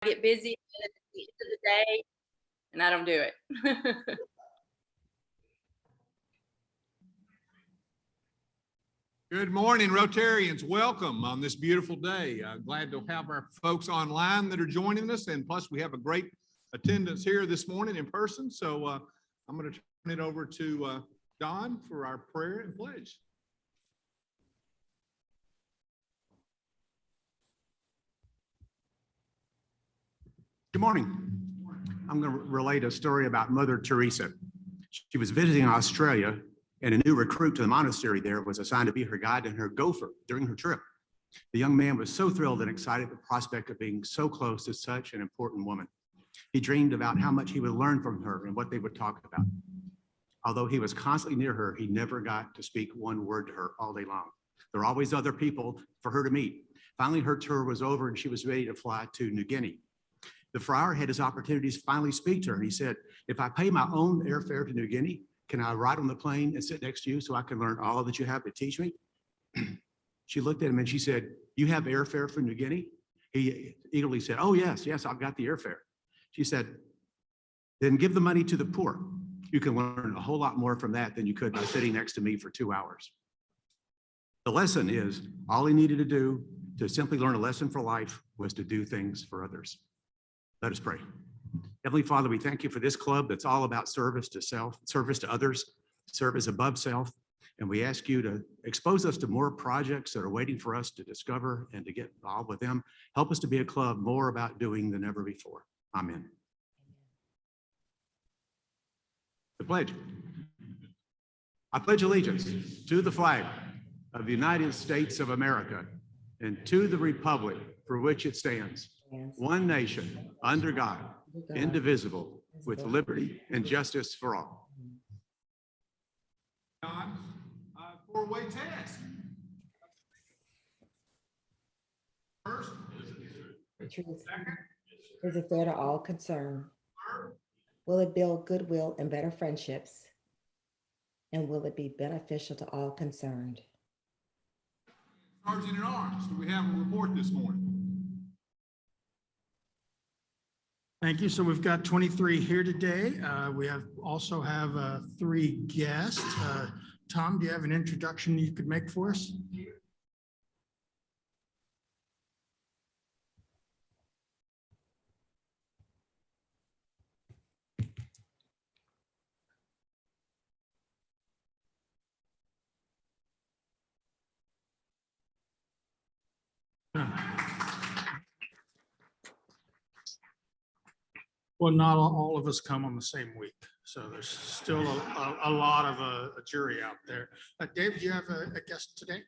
get busy at the end of the day, and I don't do it. Good morning, Rotarians. Welcome on this beautiful day. Glad to have our folks online that are joining us, and plus we have a great attendance here this morning in person. So I'm going to turn it over to Don for our prayer and pledge. Good morning. I'm going to relate a story about Mother Teresa. She was visiting Australia, and a new recruit to the monastery there was assigned to be her guide and her gopher during her trip. The young man was so thrilled and excited at the prospect of being so close to such an important woman. He dreamed about how much he would learn from her and what they would talk about. Although he was constantly near her, he never got to speak one word to her all day long. There were always other people for her to meet. Finally, her tour was over and she was ready to fly to New Guinea. The friar had his opportunities to finally speak to her, and he said, "If I pay my own airfare to New Guinea, can I ride on the plane and sit next to you so I can learn all that you have to teach me?" She looked at him and she said, "You have airfare for New Guinea?" He eagerly said, "Oh, yes, I've got the airfare." She said, "Then give the money to the poor. You can learn a whole lot more from that than you could by sitting next to me for 2 hours." The lesson is, all he needed to do to simply learn a lesson for life was to do things for others. Let us pray. Heavenly Father, we thank you for this club that's all about service to self, service to others, service above self. And we ask you to expose us to more projects that are waiting for us to discover and to get involved with them. Help us to be a club more about doing than ever before. Amen. The pledge. I pledge allegiance to the flag of the United States of America and to the republic for which it stands, one nation, under God, indivisible, with liberty and justice for all. Four-way test. First, is it fair to all concerned? Will it build goodwill and better friendships? And will it be beneficial to all concerned? Sergeant at Arms, do we have a report this morning? Thank you. So we've got 23 here today. We also have 3 guests. Tom, do you have an introduction you could make for us? Well, not all of us come on the same week, so there's still a lot of a jury out there. Dave, do you have a guest today?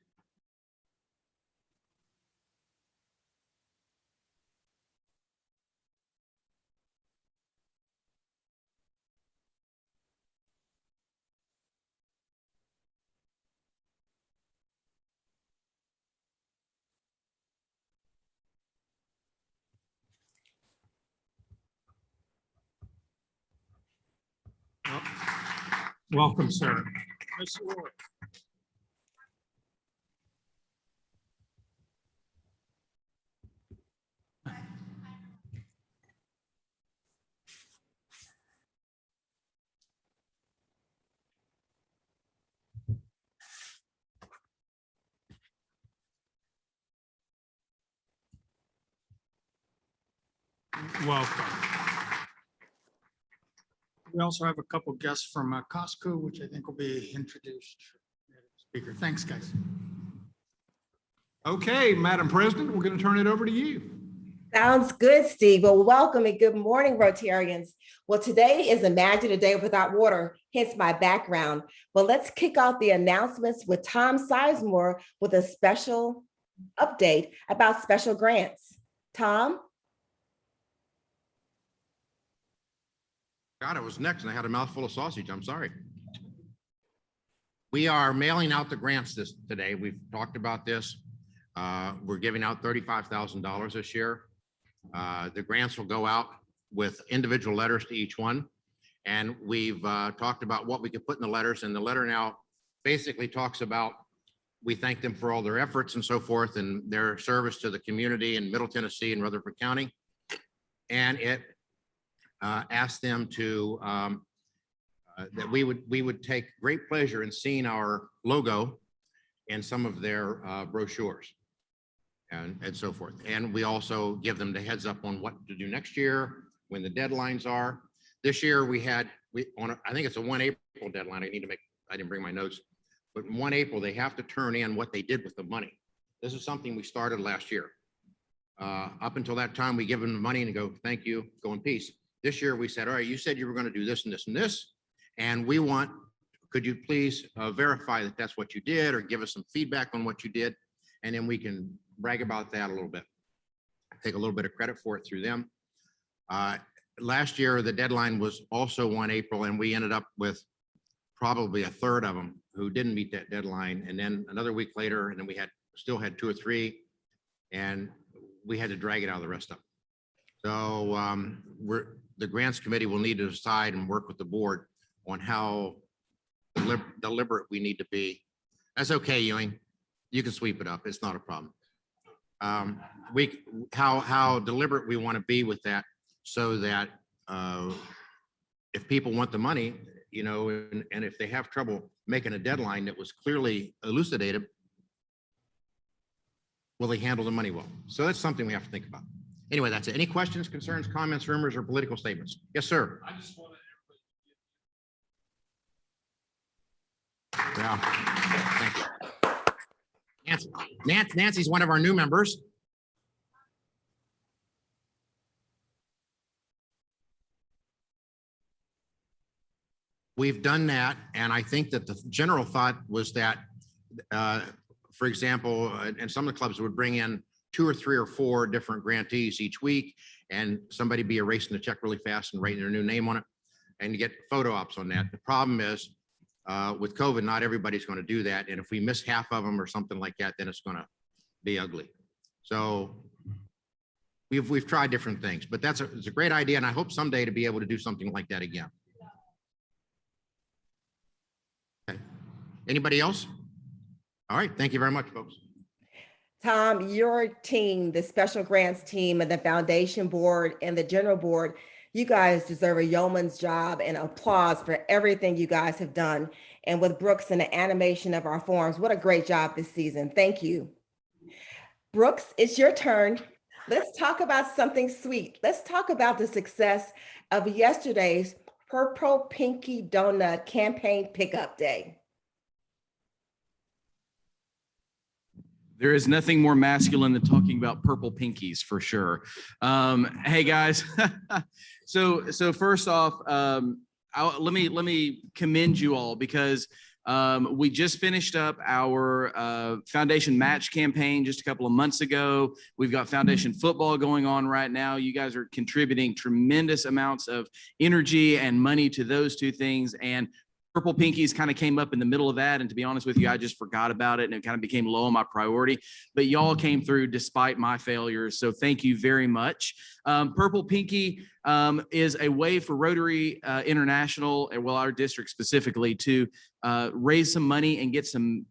Well, welcome, sir. Ms. Ward. Welcome. We also have a couple guests from Costco, which I think will be introduced. Speaker, thanks, guys. Okay, Madam President, we're going to turn it over to you. Sounds good, Steve. Well, welcome and good morning, Rotarians. Well, today is Imagine a Day Without Water, hence my background. But let's kick off the announcements with Tom Sizemore with a special update about special grants. Tom? God, it was next and I had a mouthful of sausage. I'm sorry. We are mailing out the grants today. We've talked about this. We're giving out $35,000 this year. The grants will go out with individual letters to each one. And we've talked about what we could put in the letters, and the letter now basically talks about, we thank them for all their efforts and so forth and their service to the community in Middle Tennessee and Rutherford County. and it asked them to that we would take great pleasure in seeing our logo in some of their brochures and so forth. And we also give them the heads up on what to do next year, when the deadlines are. This year I think it's a 1 April deadline. I didn't bring my notes, but 1 April, they have to turn in what they did with the money. This is something we started last year. Up until that time, we give them the money and go, thank you, go in peace. This year we said, all right, you said you were going to do this and this and this. And could you please verify that that's what you did, or give us some feedback on what you did? And then we can brag about that a little bit. Take a little bit of credit for it through them. Last year, the deadline was also 1 April, and we ended up with probably a third of them who didn't meet that deadline. And then another week later, and then we still had 2 or 3, and we had to drag it out of the rest of them. So the grants committee will need to decide and work with the board on how deliberate we need to be. That's okay, Ewing. You can sweep it up. It's not a problem. How deliberate we want to be with that, so that if people want the money, and if they have trouble making a deadline that was clearly elucidated, will they handle the money well? So that's something we have to think about. Anyway, that's it. Any questions, concerns, comments, rumors, or political statements? Yes, sir. I just want Thank you. Nancy's one of our new members. We've done that, and I think that the general thought was that, for example, and some of the clubs would bring in 2 or 3 or 4 different grantees each week, and somebody be erasing the check really fast and writing their new name on it, and you get photo ops on that. The problem is, with COVID, not everybody's going to do that, and if we miss half of them or something like that, then it's going to be ugly. So we've tried different things, but it's a great idea, and I hope someday to be able to do something like that again. Okay. Anybody else? All right. Thank you very much, folks. Tom, your team, the special grants team and the foundation board and the general board, you guys deserve a yeoman's job and applause for everything you guys have done. And with Brooks and the animation of our forums, what a great job this season. Thank you. Brooks, it's your turn. Let's talk about something sweet. Let's talk about the success of yesterday's Purple Pinky Donut campaign pickup day. There is nothing more masculine than talking about purple pinkies, for sure. Hey guys, so first off, let me commend you all, because we just finished up our foundation match campaign just a couple of months ago. We've got foundation football going on right now. You guys are contributing tremendous amounts of energy and money to those two things, and Purple Pinkies kind of came up in the middle of that. And to be honest with you, I just forgot about it, and it kind of became low on my priority, but y'all came through despite my failures. So thank you very much. Purple Pinky is a way for Rotary International, and well, our district specifically, to raise some money and get some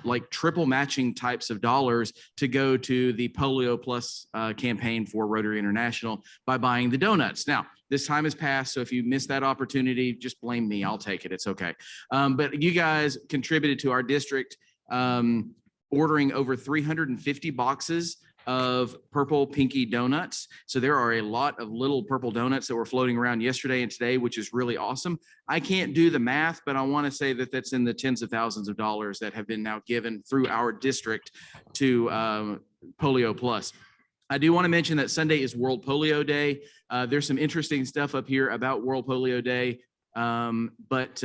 like triple matching types of dollars to go to the Polio Plus campaign for Rotary International by buying the donuts. Now, this time has passed, so if you missed that opportunity, just blame me. I'll take it. It's okay. But you guys contributed to our district ordering over 350 boxes of Purple Pinky donuts. So there are a lot of little purple donuts that were floating around yesterday and today, which is really awesome. I can't do the math, but I want to say that that's in the tens of thousands of dollars that have been now given through our district to Polio Plus. I do want to mention that Sunday is World Polio Day. There's some interesting stuff up here about World Polio Day. But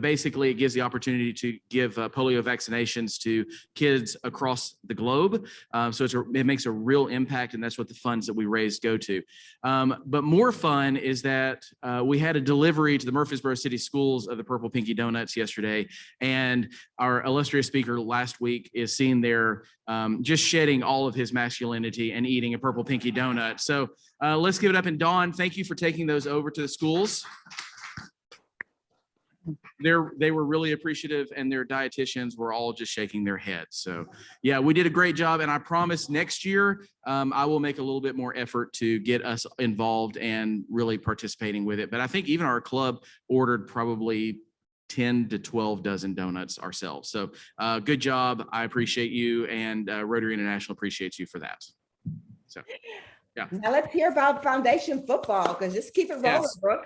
basically it gives the opportunity to give polio vaccinations to kids across the globe. So it makes a real impact, and that's what the funds that we raise go to. But more fun is that we had a delivery to the Murfreesboro City Schools of the Purple Pinky Donuts yesterday, and our illustrious speaker last week is seen there just shedding all of his masculinity and eating a Purple Pinky donut. So let's give it up. And Dawn, thank you for taking those over to the schools. they were really appreciative, and their dietitians were all just shaking their heads. So yeah, we did a great job, and I promise next year I will make a little bit more effort to get us involved and really participating with it. But I think even our club ordered probably 10 to 12 dozen donuts ourselves. So good job. I appreciate you, and Rotary International appreciates you for that. So yeah. Now let's hear about Foundation football, because just keep it rolling, Yes. Brooke.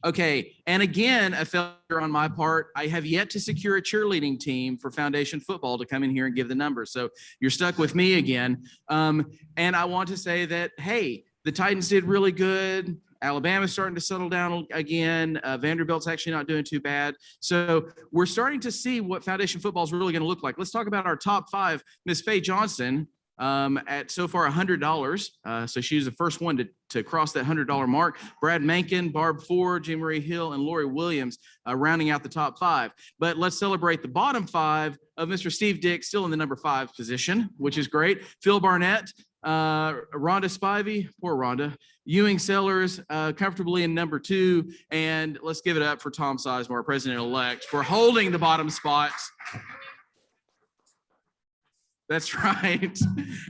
Okay, and again, a failure on my part. I have yet to secure a cheerleading team for Foundation football to come in here and give the numbers. So you're stuck with me again. And I want to say that, hey, the Titans did really good. Alabama's starting to settle down again. Vanderbilt's actually not doing too bad. So we're starting to see what Foundation football is really going to look like. Let's talk about our top five. Miss Faye Johnson at so far $100. So she was the first one to cross that $100 mark. Brad Mankin, Barb Ford, Jean Marie Hill, and Lori Williams rounding out the top five. But let's celebrate the bottom five of Mr. Steve Dick, still in the number 5 position, which is great. Phil Barnett, Rhonda Spivey, poor Rhonda, Ewing Sellers comfortably in number 2. And let's give it up for Tom Sizemore, president-elect, for holding the bottom spots. That's right.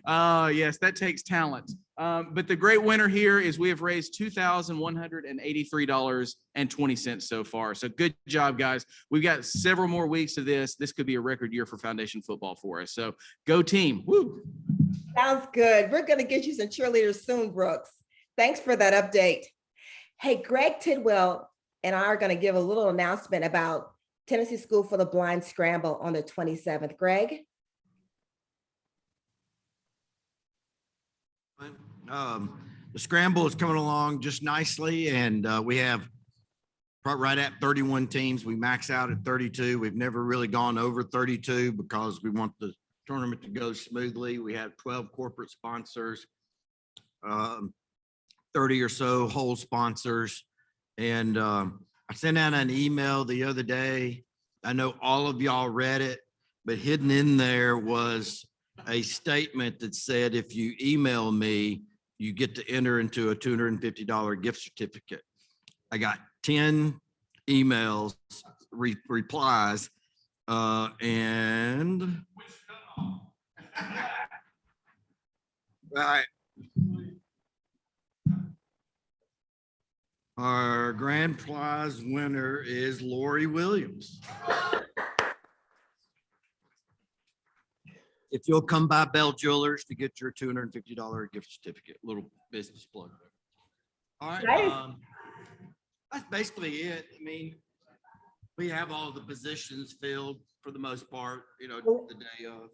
Yes, that takes talent. But the great winner here is we have raised $2,183.20 so far. So good job, guys. We've got several more weeks of this. This could be a record year for Foundation football for us. So go team. Woo. Sounds good. We're going to get you some cheerleaders soon, Brooks. Thanks for that update. Hey, Greg Tidwell and I are going to give a little announcement about Tennessee School for the Blind Scramble on the 27th. Greg? The scramble is coming along just nicely, and we have right at 31 teams. We max out at 32. We've never really gone over 32 because we want the tournament to go smoothly. We have 12 corporate sponsors, 30 or so whole sponsors. And I sent out an email the other day. I know all of y'all read it, but hidden in there was a statement that said, if you email me, you get to enter into a $250 gift certificate. I got 10 emails, replies, and our grand prize winner is Lori Williams. If you'll come by Bell Jewelers to get your $250 gift certificate, little business plug. All right. Nice. That's basically it. I mean, we have all the positions filled for the most part, you know, the day of.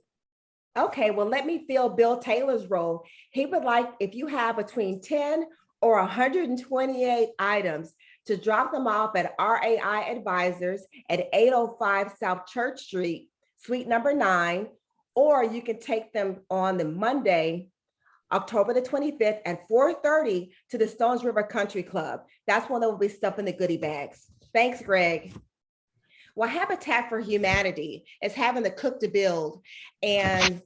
Okay, well, let me fill Bill Taylor's role. He would like, if you have between 10 or 128 items, to drop them off at RAI Advisors at 805 South Church Street, suite number 9, or you can take them on the Monday, October the 25th at 4:30 to the Stones River Country Club. That's when they will be stuffing the goodie bags. Thanks, Greg. Well, Habitat for Humanity is having the Cook to Build, and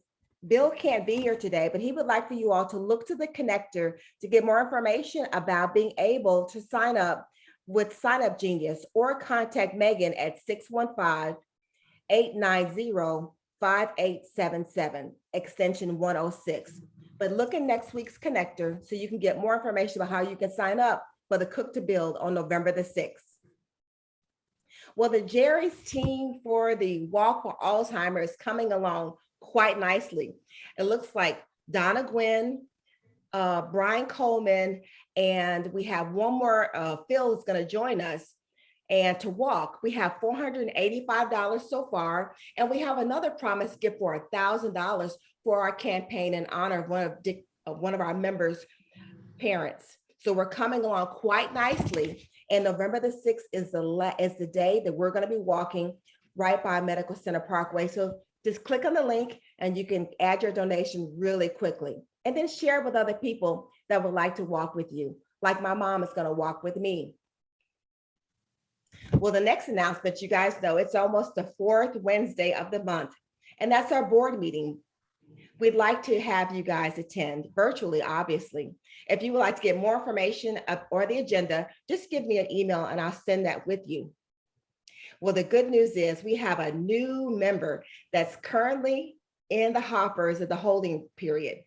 Bill can't be here today, but he would like for you all to look to the connector to get more information about being able to sign up with Sign Up Genius, or contact Megan at 615-890-5877, extension 106. But look in next week's connector so you can get more information about how you can sign up for the Cook to Build on November the 6th. Well, the Jerry's team for the Walk for Alzheimer is coming along quite nicely. It looks like Donna Gwynn, Brian Coleman, and we have one more, Phil is going to join us. And to walk, we have $485 so far, and we have another promise gift for $1,000 for our campaign in honor of one of our members' parents. So we're coming along quite nicely. And November the 6th is the day that we're going to be walking right by Medical Center Parkway. So just click on the link and you can add your donation really quickly, and then share it with other people that would like to walk with you. Like my mom is going to walk with me. Well, the next announcement, you guys know, it's almost the 4th Wednesday of the month, and that's our board meeting. We'd like to have you guys attend virtually, obviously. If you would like to get more information or the agenda, just give me an email and I'll send that with you. Well, the good news is we have a new member that's currently in the hoppers of the holding period.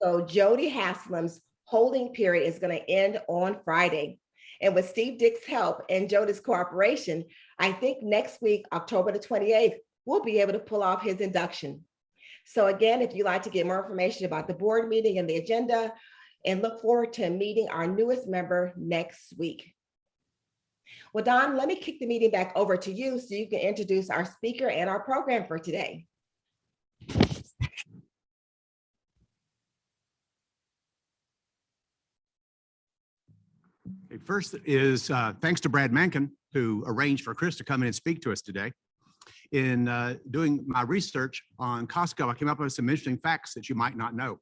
So Jody Haslam's holding period is going to end on Friday. And with Steve Dick's help and Jody's cooperation, I think next week, October the 28th, we'll be able to pull off his induction. So again, if you'd like to get more information about the board meeting and the agenda, and look forward to meeting our newest member next week. Well, Don, let me kick the meeting back over to you so you can introduce our speaker and our program for today. First is thanks to Brad Mankin, who arranged for Chris to come in and speak to us today. In doing my research on Costco, I came up with some interesting facts that you might not know.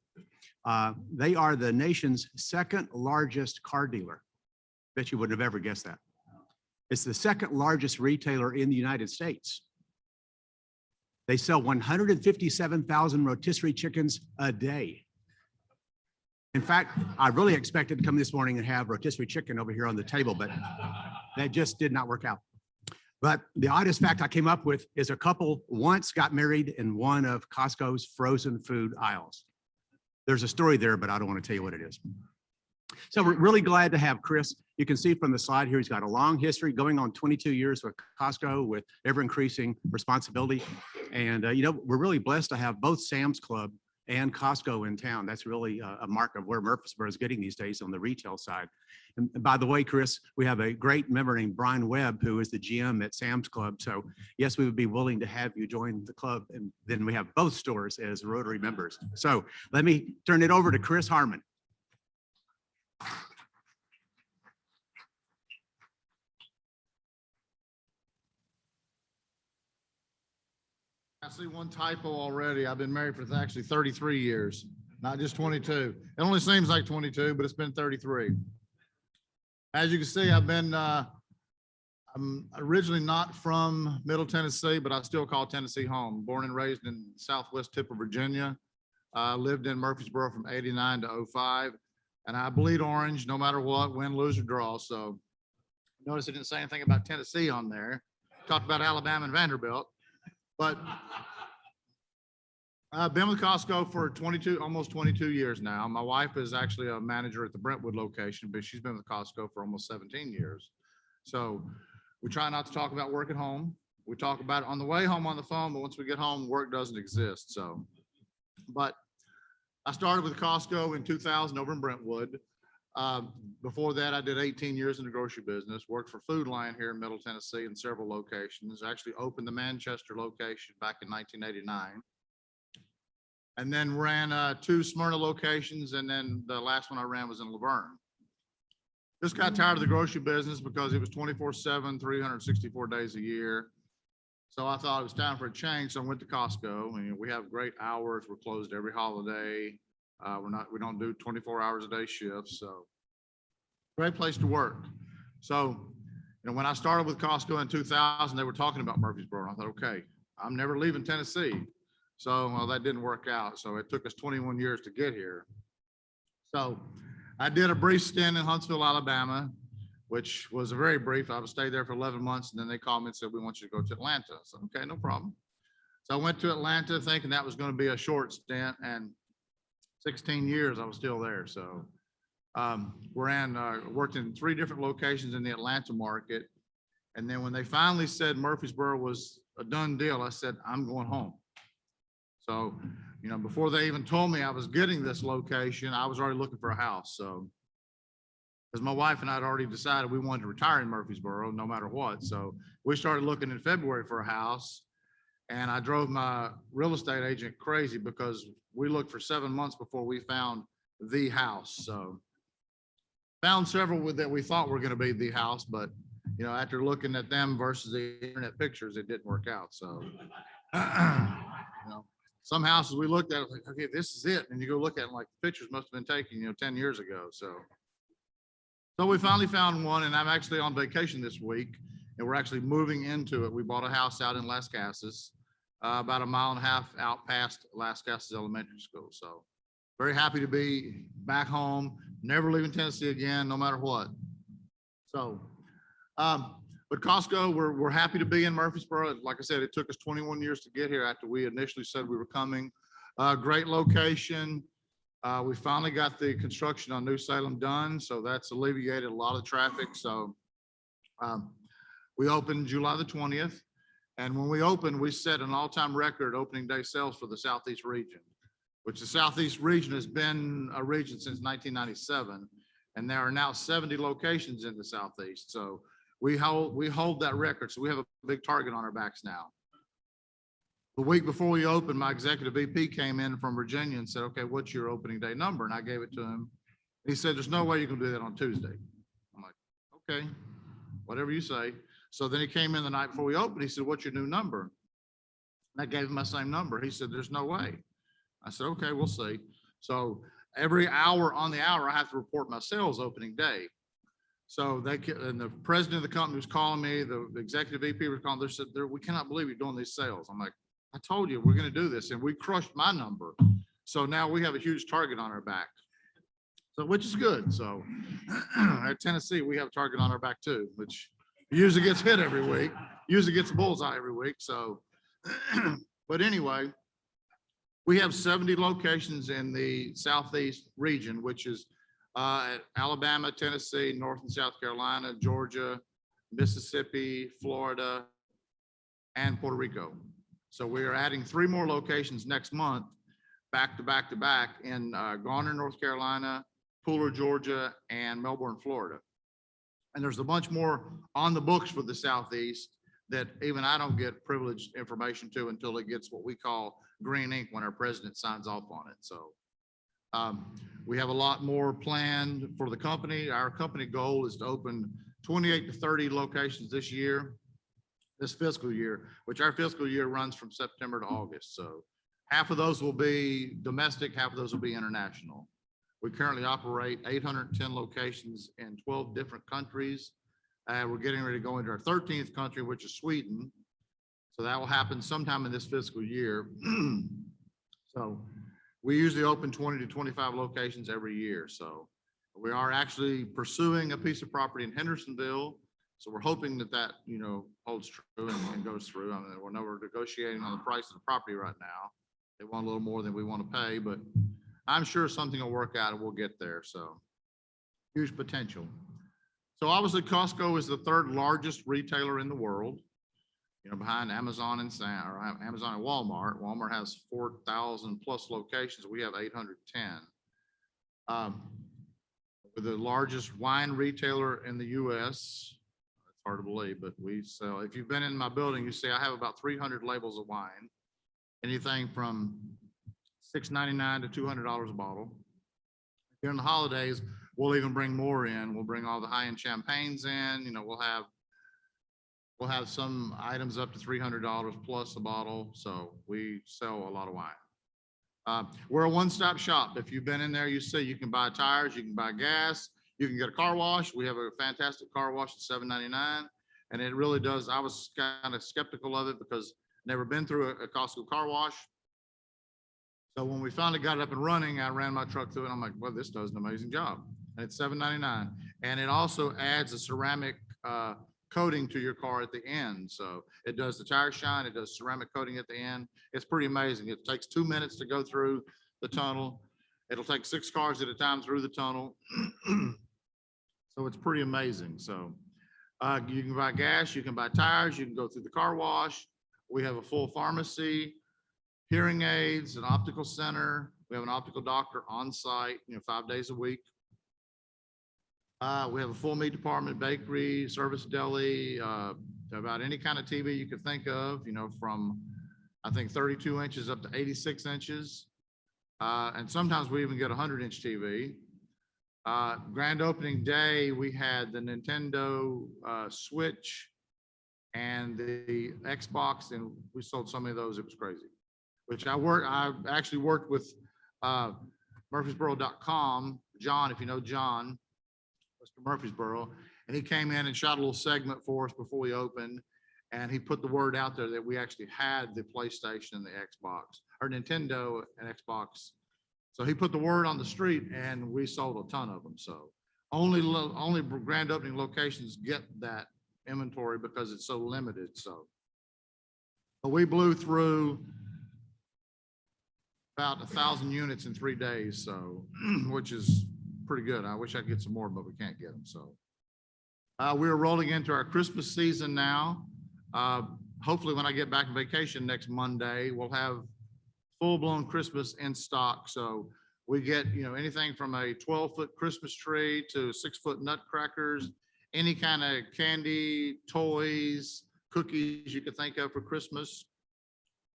They are the nation's second largest car dealer. Bet you wouldn't have ever guessed that. It's the second largest retailer in the United States. They sell 157,000 rotisserie chickens a day. In fact, I really expected to come this morning and have rotisserie chicken over here on the table, but that just did not work out. But the oddest fact I came up with is a couple once got married in one of Costco's frozen food aisles. There's a story there, but I don't want to tell you what it is. So we're really glad to have Chris. You can see from the slide here, he's got a long history going on 22 years with Costco with ever increasing responsibility. And, we're really blessed to have both Sam's Club and Costco in town. That's really a mark of where Murfreesboro is getting these days on the retail side. And by the way, Chris, we have a great member named Brian Webb, who is the GM at Sam's Club. So yes, we would be willing to have you join the club. And then we have both stores as Rotary members. So let me turn it over to Chris Harman. I see one typo already. I've been married for actually 33 years, not just 22. It only seems like 22, but it's been 33. As you can see, I'm originally not from Middle Tennessee, but I still call Tennessee home. Born and raised in southwest tip of Virginia. Lived in Murfreesboro from 89 to 05. And I bleed orange no matter what, win, lose, or draw. So notice I didn't say anything about Tennessee on there. Talked about Alabama and Vanderbilt. But I've been with Costco for almost 22 years now. My wife is actually a manager at the Brentwood location, but she's been with Costco for almost 17 years. So we try not to talk about work at home. We talk about it on the way home on the phone, but once we get home, work doesn't exist. So, but I started with Costco in 2000 over in Brentwood. Before that, I did 18 years in the grocery business, worked for Food Lion here in Middle Tennessee in several locations, actually opened the Manchester location back in 1989. And then ran 2 Smyrna locations, and then the last one I ran was in Laverne. Just got tired of the grocery business because it was 24/7, 364 days a year. So I thought it was time for a change, so I went to Costco. I mean, we have great hours. We're closed every holiday. We don't do 24 hours a day shifts, so great place to work. So, when I started with Costco in 2000, they were talking about Murfreesboro. I thought, okay, I'm never leaving Tennessee. So, well, that didn't work out. So it took us 21 years to get here. So I did a brief stint in Huntsville, Alabama, which was a very brief. I stayed there for 11 months, and then they called me and said, we want you to go to Atlanta. So, okay, no problem. So I went to Atlanta thinking that was going to be a short stint, and 16 years I was still there. So worked in 3 different locations in the Atlanta market. And then when they finally said Murfreesboro was a done deal, I said, I'm going home. So, before they even told me I was getting this location, I was already looking for a house. So, because my wife and I had already decided we wanted to retire in Murfreesboro no matter what. So we started looking in February for a house, and I drove my real estate agent crazy because we looked for 7 months before we found the house. So found several that we thought were going to be the house, but after looking at them versus the internet pictures, it didn't work out. So, some houses we looked at, like, okay, this is it. And you go look at it, like, the pictures must have been taken, 10 years ago. So we finally found one, and I'm actually on vacation this week, and we're actually moving into it. We bought a house out in Las Casas, about 1.5 miles out past Las Casas Elementary School. So very happy to be back home, never leaving Tennessee again, no matter what. So But Costco, we're happy to be in Murfreesboro. Like I said, it took us 21 years to get here after we initially said we were coming. Great location. We finally got the construction on New Salem done, so that's alleviated a lot of traffic. So we opened July the 20th. And when we opened, we set an all-time record opening day sales for the Southeast region, which the Southeast region has been a region since 1997. And there are now 70 locations in the Southeast. So we hold that record. So we have a big target on our backs now. The week before we opened, my executive VP came in from Virginia and said, okay, what's your opening day number? And I gave it to him. He said, there's no way you can do that on Tuesday. I'm like, okay, whatever you say. So then he came in the night before we opened. He said, what's your new number? And I gave him my same number. He said, there's no way. I said, okay, we'll see. So every hour on the hour, I have to report my sales opening day. So and the president of the company was calling me, the executive VP was calling, they said, we cannot believe you're doing these sales. I'm like, I told you, we're going to do this. And we crushed my number. So now we have a huge target on our back. So, which is good. So at Tennessee, we have a target on our back too, which usually gets hit every week, usually gets a bullseye every week. So, but anyway, we have 70 locations in the Southeast region, which is Alabama, Tennessee, North and South Carolina, Georgia, Mississippi, Florida, and Puerto Rico. So we are adding 3 more locations next month, back to back to back in Garner, North Carolina, Pooler, Georgia, and Melbourne, Florida. And there's a bunch more on the books for the Southeast that even I don't get privileged information to until it gets what we call green ink when our president signs off on it. So we have a lot more planned for the company. Our company goal is to open 28 to 30 locations this year, this fiscal year, which our fiscal year runs from September to August. So half of those will be domestic, half of those will be international. We currently operate 810 locations in 12 different countries. We're getting ready to go into our 13th country, which is Sweden. So that will happen sometime in this fiscal year. So we usually open 20 to 25 locations every year. So we are actually pursuing a piece of property in Hendersonville. So we're hoping that that, holds true and goes through. I mean, we're negotiating on the price of the property right now. They want a little more than we want to pay, but I'm sure something will work out and we'll get there. So huge potential. So obviously Costco is the 3rd largest retailer in the world, behind Amazon and Amazon and Walmart. Walmart has 4,000 plus locations. We have 810. We're the largest wine retailer in the US. It's hard to believe, but we sell, if you've been in my building, you see I have about 300 labels of wine, anything from $6.99 to $200 a bottle. During the holidays, we'll even bring more in. We'll bring all the high-end champagnes in. We'll have some items up to $300 plus a bottle. So we sell a lot of wine. We're a one-stop shop. If you've been in there, you see you can buy tires, you can buy gas, you can get a car wash. We have a fantastic car wash at $7.99, and it really does. I was kind of skeptical of it because never been through a Costco car wash. So when we finally got it up and running, I ran my truck through it. And I'm like, well, this does an amazing job. And it's $7.99. And it also adds a ceramic coating to your car at the end. So it does the tire shine. It does ceramic coating at the end. It's pretty amazing. It takes 2 minutes to go through the tunnel. It'll take 6 cars at a time through the tunnel. So it's pretty amazing. So you can buy gas, you can buy tires, you can go through the car wash. We have a full pharmacy, hearing aids, an optical center. We have an optical doctor on site, 5 days a week. We have a full meat department, bakery, service deli, about any kind of TV you could think of, from I think 32 inches up to 86 inches. And sometimes we even get 100-inch TV. Grand opening day, we had the Nintendo Switch and the Xbox, and we sold so many of those, it was crazy. Which I actually worked with Murfreesboro.com, John, if you know John, Mr. Murfreesboro, and he came in and shot a little segment for us before we opened, and he put the word out there that we actually had the PlayStation and the Xbox, or Nintendo and Xbox. So he put the word on the street, and we sold a ton of them. So only grand opening locations get that inventory because it's so limited, so. But we blew through about 1,000 units in 3 days, so, which is pretty good. I wish I could get some more, but we can't get them, so. We're rolling into our Christmas season now. Hopefully when I get back on vacation next Monday, we'll have full-blown Christmas in stock. So we get, anything from a 12-foot Christmas tree to 6-foot nutcrackers, any kind of candy, toys, cookies you could think of for Christmas.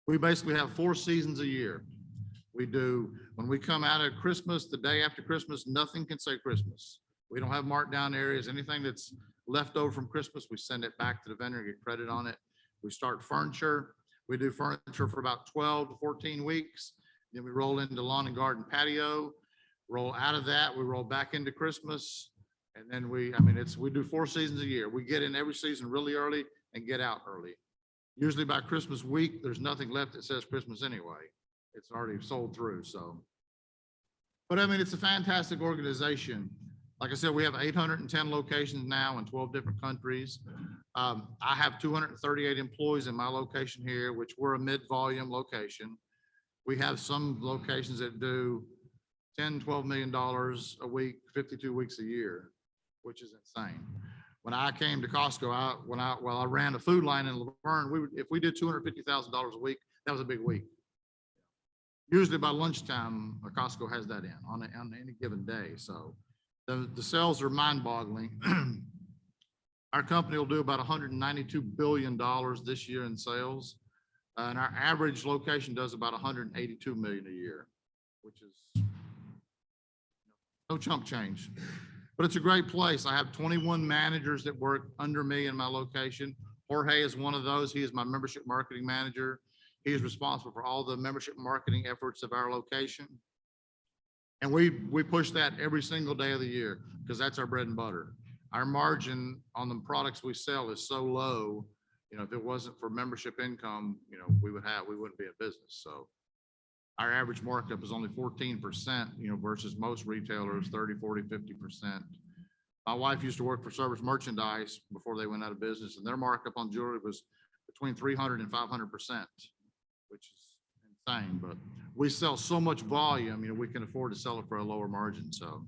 We basically have 4 seasons a year. We do, when we come out of Christmas, the day after Christmas, nothing can say Christmas. We don't have marked down areas. Anything that's left over from Christmas, we send it back to the vendor and get credit on it. We start furniture. We do furniture for about 12 to 14 weeks. Then we roll into lawn and garden patio, roll out of that, we roll back into Christmas. And then we do 4 seasons a year. We get in every season really early and get out early. Usually by Christmas week, there's nothing left that says Christmas anyway. It's already sold through, so. But it's a fantastic organization. Like I said, we have 810 locations now in 12 different countries. I have 238 employees in my location here, which we're a mid-volume location. We have some locations that do $10, $12 million a week, 52 weeks a year, which is insane. When I came to Costco, I ran a food line in Laverne, if we did $250,000 a week, that was a big week. Usually by lunchtime, Costco has that in on any given day. So the sales are mind-boggling. Our company will do about $192 billion this year in sales. And our average location does about $182 million a year, which is no chump change. But it's a great place. I have 21 managers that work under me in my location. Jorge is one of those. He is my membership marketing manager. He is responsible for all the membership marketing efforts of our location. And we push that every single day of the year because that's our bread and butter. Our margin on the products we sell is so low, if it wasn't for membership income, we wouldn't be in business. So our average markup is only 14%, versus most retailers, 30, 40, 50%. My wife used to work for Service Merchandise before they went out of business, and their markup on jewelry was between 300 and 500%, which is insane. But we sell so much volume, we can afford to sell it for a lower margin. So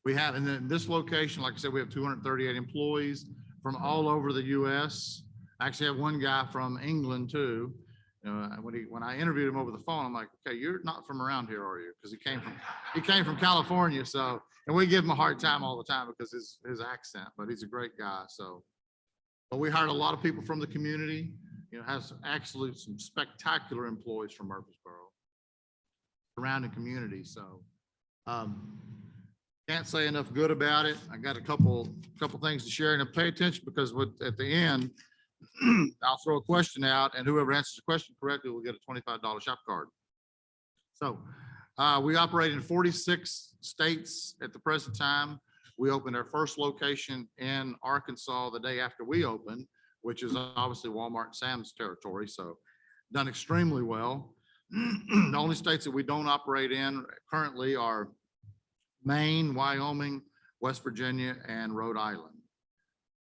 we have, and then this location, like I said, we have 238 employees from all over the US. I actually have one guy from England too. When I interviewed him over the phone, I'm like, okay, you're not from around here, are you? Because he came from California. So, and we give him a hard time all the time because his accent, but he's a great guy. So, but we hired a lot of people from the community, has actually some spectacular employees from Murfreesboro, surrounding community. So, can't say enough good about it. I got a couple things to share, and pay attention because at the end, I'll throw a question out, and whoever answers the question correctly will get a $25 shop card. So we operate in 46 states at the present time. We opened our first location in Arkansas the day after we opened, which is obviously Walmart and Sam's territory. So done extremely well. The only states that we don't operate in currently are Maine, Wyoming, West Virginia, and Rhode Island.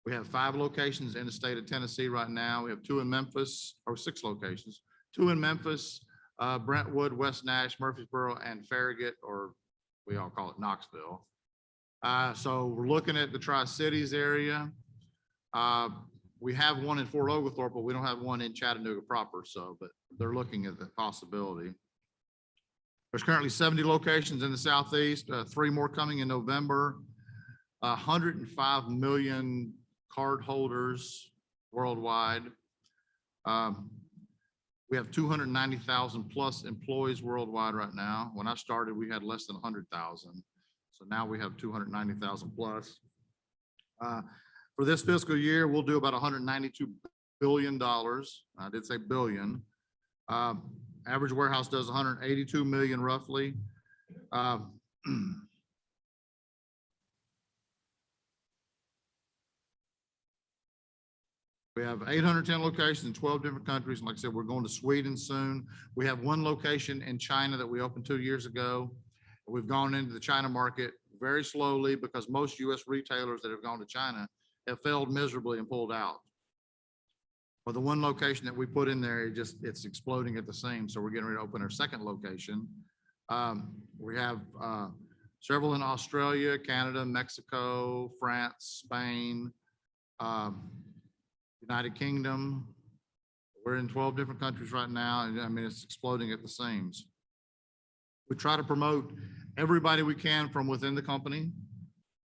We have 5 locations in the state of Tennessee right now. We have 2 in Memphis, or 6 locations, 2 in Memphis, Brentwood, West Nash, Murfreesboro, and Farragut, or we all call it Knoxville. So we're looking at the Tri-Cities area. We have one in Fort Oglethorpe, but we don't have one in Chattanooga proper. So, but they're looking at the possibility. There's currently 70 locations in the Southeast, 3 more coming in November, 105 million card holders worldwide. We have 290,000 plus employees worldwide right now. When I started, we had less than 100,000. So now we have 290,000 plus. For this fiscal year, we'll do about $192 billion. I did say billion. Average warehouse does 182 million roughly. We have 810 locations in 12 different countries. And like I said, we're going to Sweden soon. We have 1 location in China that we opened 2 years ago. We've gone into the China market very slowly because most US retailers that have gone to China have failed miserably and pulled out. Well, the one location that we put in there, it's exploding at the seams. So we're getting ready to open our second location. We have several in Australia, Canada, Mexico, France, Spain, United Kingdom. We're in 12 different countries right now. And I mean, it's exploding at the seams. We try to promote everybody we can from within the company.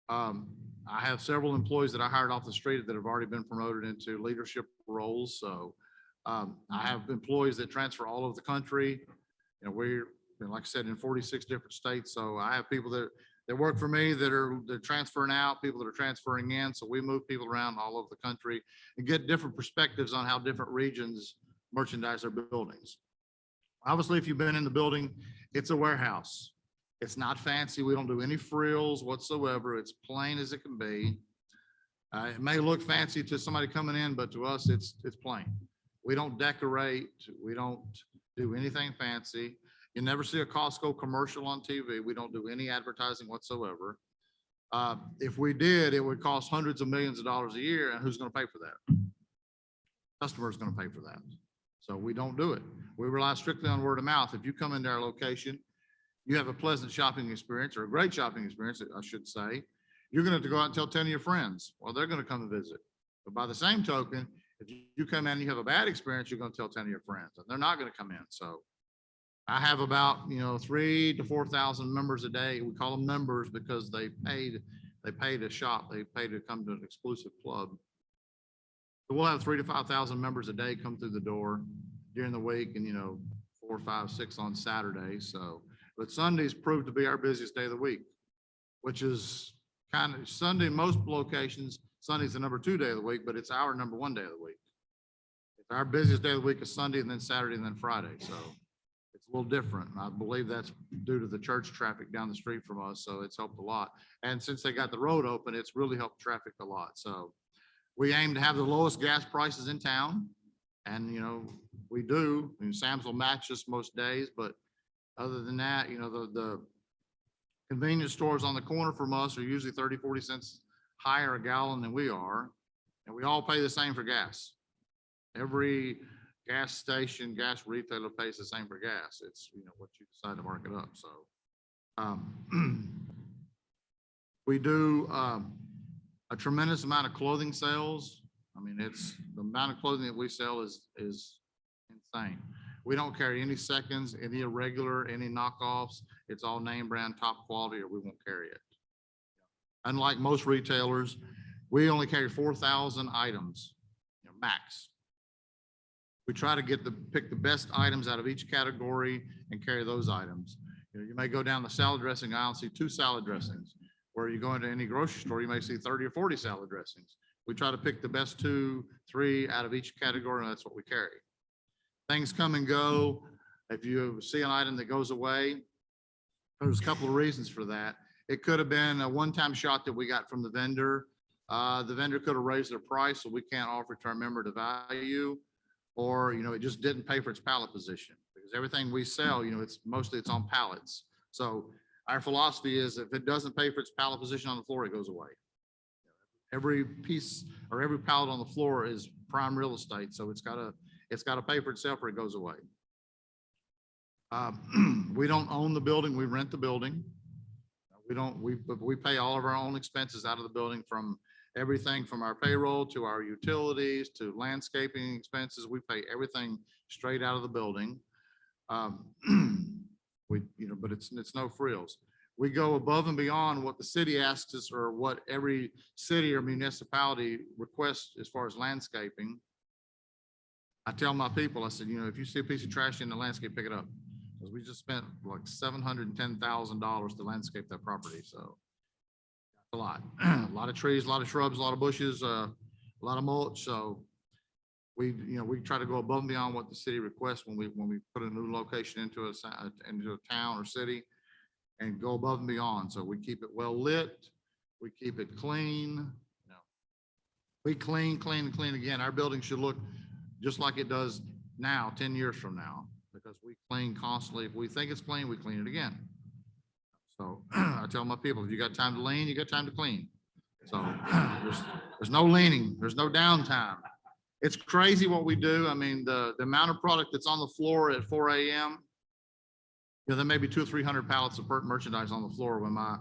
I have several employees that I hired off the street that have already been promoted into leadership roles. So I have employees that transfer all over the country. You know, like I said, in 46 different states. So I have people that work for me they're transferring out, people that are transferring in. So we move people around all over the country and get different perspectives on how different regions merchandise their buildings. Obviously, if you've been in the building, it's a warehouse. It's not fancy. We don't do any frills whatsoever. It's plain as it can be. It may look fancy to somebody coming in, but to us, it's plain. We don't decorate. We don't do anything fancy. You never see a Costco commercial on TV. We don't do any advertising whatsoever. If we did, it would cost hundreds of millions of dollars a year. And who's going to pay for that? Customer is going to pay for that. So we don't do it. We rely strictly on word of mouth. If you come into our location, you have a pleasant shopping experience or a great shopping experience, I should say, you're going to have to go out and tell 10 of your friends. Well, they're going to come and visit. But by the same token, if you come in and you have a bad experience, you're going to tell 10 of your friends and they're not going to come in. So I have about, 3,000 to 4,000 members a day. We call them members because they pay to shop. They pay to come to an exclusive club. So we'll have 3,000 to 5,000 members a day come through the door during the week and, 4, 5, 6 on Saturday. So, but Sundays proved to be our busiest day of the week, which is kind of Sunday, most locations, Sunday's the number 2 day of the week, but it's our number 1 day of the week. Our busiest day of the week is Sunday and then Saturday and then Friday. So it's a little different. I believe that's due to the church traffic down the street from us. So it's helped a lot. And since they got the road open, it's really helped traffic a lot. So we aim to have the lowest gas prices in town. And, we do. I mean, Sam's will match us most days, but other than that, the convenience stores on the corner from us are usually 30, 40 cents higher a gallon than we are. And we all pay the same for gas. Every gas station, gas retailer pays the same for gas. It's, what you decide to mark it up. So we do a tremendous amount of clothing sales. I mean, it's the amount of clothing that we sell is insane. We don't carry any seconds, any irregular, any knockoffs. It's all name brand, top quality, or we won't carry it. Unlike most retailers, we only carry 4,000 items, max. We try to pick the best items out of each category and carry those items. You may go down the salad dressing aisle and see 2 salad dressings. Where you go into any grocery store, you may see 30 or 40 salad dressings. We try to pick the best 2, 3 out of each category, and that's what we carry. Things come and go. If you see an item that goes away, there's a couple of reasons for that. It could have been a one-time shot that we got from the vendor. The vendor could have raised their price, so we can't offer it to our member to value, or, it just didn't pay for its pallet position. Because everything we sell, it's mostly on pallets. So our philosophy is if it doesn't pay for its pallet position on the floor, it goes away. Every piece or every pallet on the floor is prime real estate. So it's got to pay for itself or it goes away. We don't own the building. We rent the building. We pay all of our own expenses out of the building, from everything from our payroll to our utilities to landscaping expenses. We pay everything straight out of the building. But it's no frills. We go above and beyond what the city asks us or what every city or municipality requests as far as landscaping. I tell my people, I said, if you see a piece of trash in the landscape, pick it up. Because we just spent like $710,000 to landscape that property. So a lot of trees, a lot of shrubs, a lot of bushes, a lot of mulch. So we try to go above and beyond what the city requests when we put a new location into a town or city, and go above and beyond. So we keep it well lit. We keep it clean. We clean again. Our building should look just like it does now, 10 years from now, because we clean constantly. If we think it's clean, we clean it again. So I tell my people, if you got time to lean, you got time to clean. So there's no leaning, there's no downtime. It's crazy what we do. I mean, the amount of product that's on the floor at 4 a.m. There may be 200 or 300 pallets of merchandise on the floor when my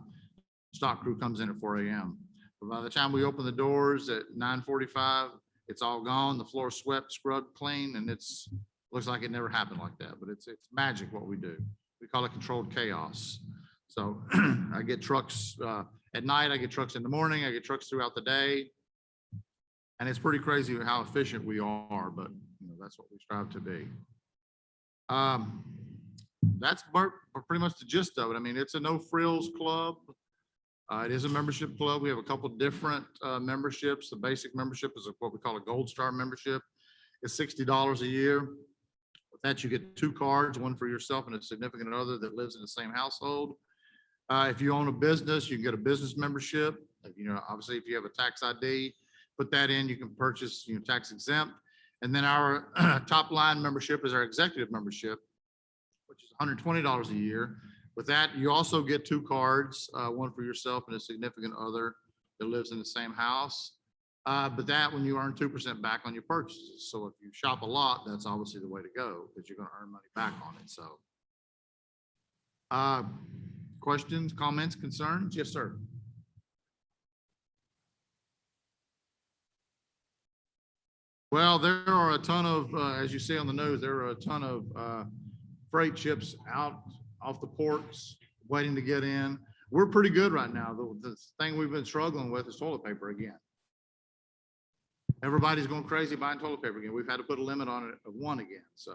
stock crew comes in at 4 a.m. But by the time we open the doors at 9:45, it's all gone. The floor swept, scrubbed, clean, and looks like it never happened like that. But it's magic what we do. We call it controlled chaos. So I get trucks at night. I get trucks in the morning. I get trucks throughout the day, and it's pretty crazy how efficient we are. But that's what we strive to be. That's pretty much the gist of it. I mean, it's a no frills club. It is a membership club. We have a couple different memberships. The basic membership is what we call a Gold Star membership. It's $60 a year. With that, you get 2 cards, one for yourself and a significant other that lives in the same household. If you own a business, you can get a business membership. Obviously, if you have a tax ID, put that in, you can purchase, tax exempt. And then our top line membership is our executive membership, which is $120 a year. With that, you also get 2 cards, one for yourself and a significant other that lives in the same house. But that when you earn 2% back on your purchases. So if you shop a lot, that's obviously the way to go because you're going to earn money back on it. So questions, comments, concerns? Yes, sir. Well, there are a ton of, as you see on the news, there are a ton of freight ships out off the ports waiting to get in. We're pretty good right now. The thing we've been struggling with is toilet paper again. Everybody's going crazy buying toilet paper again. We've had to put a limit on it of 1 again. So,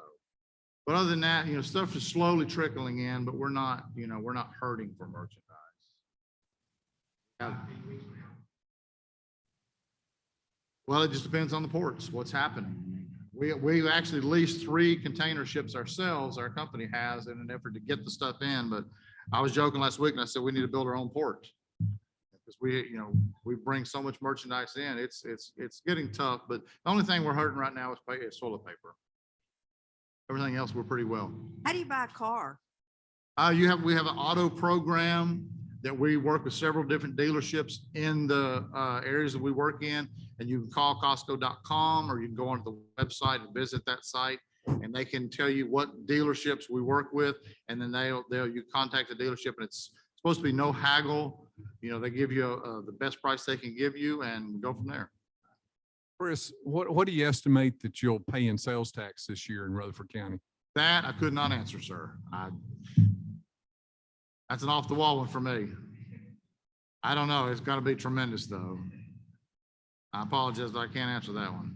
but other than that, stuff is slowly trickling in, but we're not hurting for merchandise. Yeah. Well, it just depends on the ports, what's happening. We've actually leased 3 container ships ourselves, our company has, in an effort to get the stuff in. But I was joking last week and I said, we need to build our own port. Because we bring so much merchandise in, it's getting tough. But the only thing we're hurting right now is toilet paper. Everything else, we're pretty well. How do you buy a car? We have an auto program that we work with several different dealerships in the areas that we work in. And you can call Costco.com or you can go onto the website and visit that site, and they can tell you what dealerships we work with. And then you contact the dealership, and it's supposed to be no haggle. They give you the best price they can give you and go from there. Chris, what do you estimate that you'll pay in sales tax this year in Rutherford County? That I could not answer, sir. That's an off the wall one for me. I don't know. It's got to be tremendous though. I apologize, but I can't answer that one.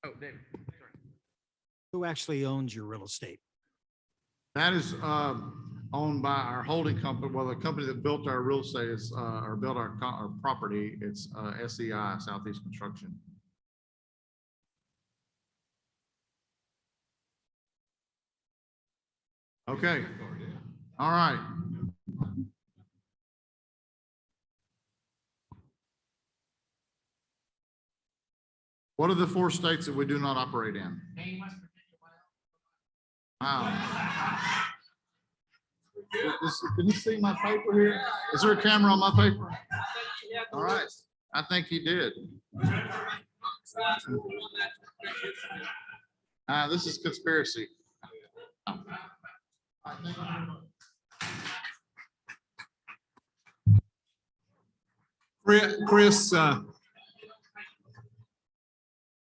Oh, David. Who actually owns your real estate? That is owned by our holding company. Well, the company that built our real estate is, or built our property. It's SEI, Southeast Construction. Okay. All right. What are the 4 states that we do not operate in? Wow. Can you see my paper here? Is there a camera on my paper? All right. I think he did. This is conspiracy.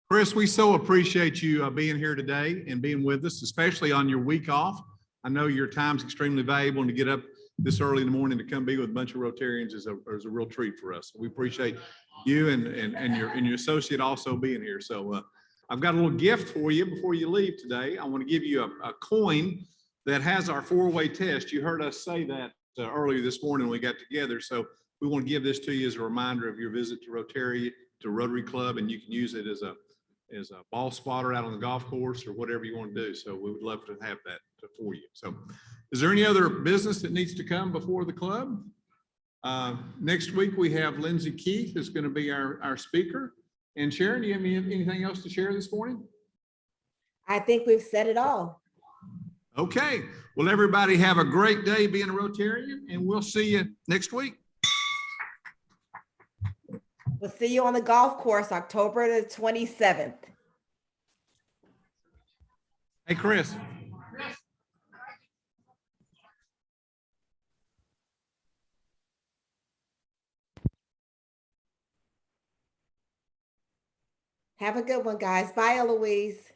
Chris, we so appreciate you being here today and being with us, especially on your week off. I know your time's extremely valuable, and to get up this early in the morning to come be with a bunch of Rotarians is a real treat for us. We appreciate you and your associate also being here. So I've got a little gift for you before you leave today. I want to give you a coin that has our 4-way test. You heard us say that earlier this morning when we got together. So we want to give this to you as a reminder of your visit to Rotary Club, and you can use it as a ball spotter out on the golf course or whatever you want to do. So we would love to have that for you. So is there any other business that needs to come before the club? Next week, we have Lindsay Keith is going to be our speaker. And Sharon, do you have anything else to share this morning? I think we've said it all. Okay, well, everybody have a great day being a Rotarian, and we'll see you next week. We'll see you on the golf course, October the 27th. Hey, Chris. Have a good one, guys. Bye, Eloise.